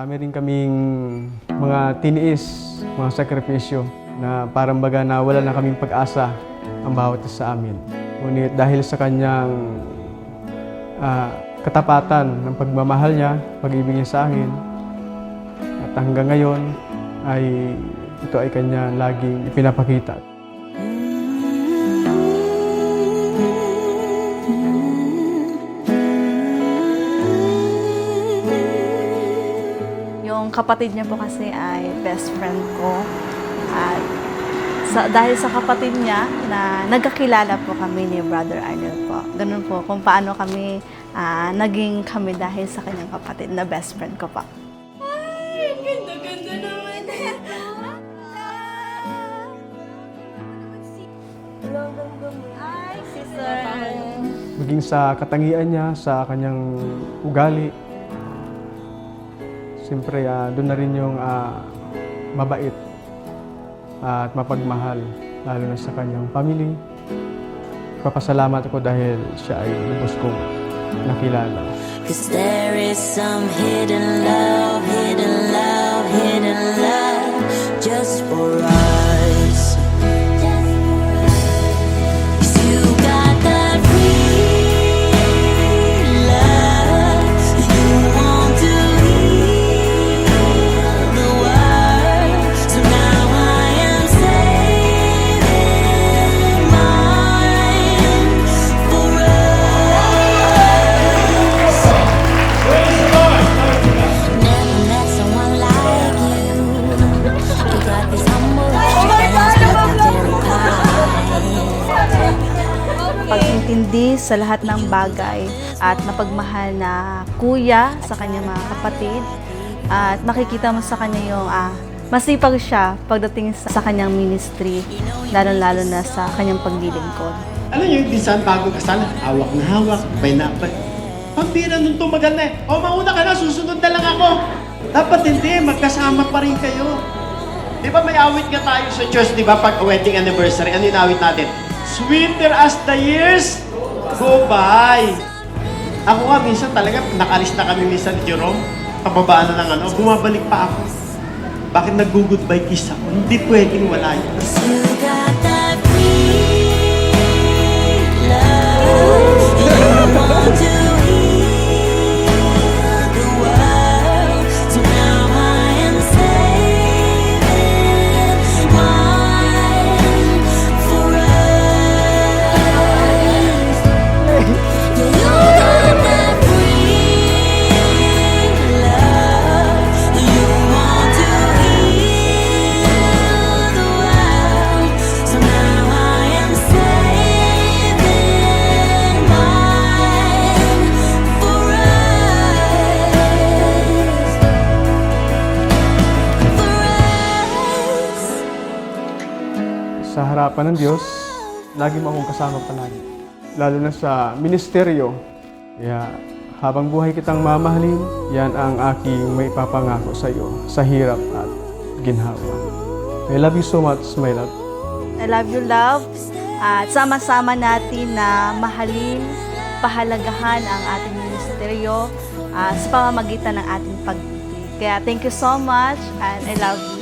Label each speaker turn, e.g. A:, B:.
A: Marami rin kaming mga tiniis, mga sakripisyo na parang baga na wala na kaming pag-asa ang bawat isa sa amin. Ngunit dahil sa kanyang katapatan ng pagmamahal niya, pag-ibig niya sa akin, at hanggang ngayon ay ito ay kanya laging ipinapakita.
B: Yung kapatid niya po kasi ay best friend ko. At dahil sa kapatid niya na nagkakilala po kami ni Brother Arnel po. Ganun po kung paano kami naging kami dahil sa kanyang kapatid na best friend ko pa.
C: Ay, ganda-ganda naman ito.
B: Ay, sister.
A: Maging sa katangian niya, sa kanyang ugali, siyempre doon na rin yung mabait at mapagmahal, lalo na sa kanyang family. Papasalamat ako dahil siya ay lubos kong nakilala.
C: 'Cause there is some hidden love, hidden love, hidden love just for us. 'Cause you got that free love. You want to heal the world. So now I am saving mine for us. Never met someone like you. You got this humble
B: Pag-intindi sa lahat ng bagay at napagmahal na kuya sa kanyang mga kapatid. At makikita mo sa kanya yung masipag siya pagdating sa kanyang ministry, lalo-lalo na sa kanyang paglilingkod.
D: Alam niyo, minsan bago kasal, hawak na hawak, bay na bay. Pagbira nung tumagal na mauna ka na, susunod na lang ako. Dapat hindi, magkasama pa rin kayo. Di ba may awit nga tayo sa church, di ba, pag wedding anniversary, ano yung awit natin? Sweeter as the years go by. Ako nga, minsan talaga, nakalis na kami minsan ni Jerome, pababaan na ng bumabalik pa ako. Bakit nag-goodbye kiss ako? Hindi pwedeng wala yun.
C: You got that free love. You want to heal the world. So now I am saving mine for us. You got that free love. You want to heal the world. So now I am saving mine for us. For us.
A: Sa harapan ng Diyos, lagi mo akong kasama palagi. Lalo na sa ministeryo. Kaya habang buhay kitang mamahalin, yan ang aking may papangako sa iyo sa hirap at ginhawa. I love you so much, my love.
B: I love you, love. At sama-sama natin na mahalin, pahalagahan ang ating ministeryo sa pamamagitan ng ating pag-ibig. Kaya thank you so much and I love you.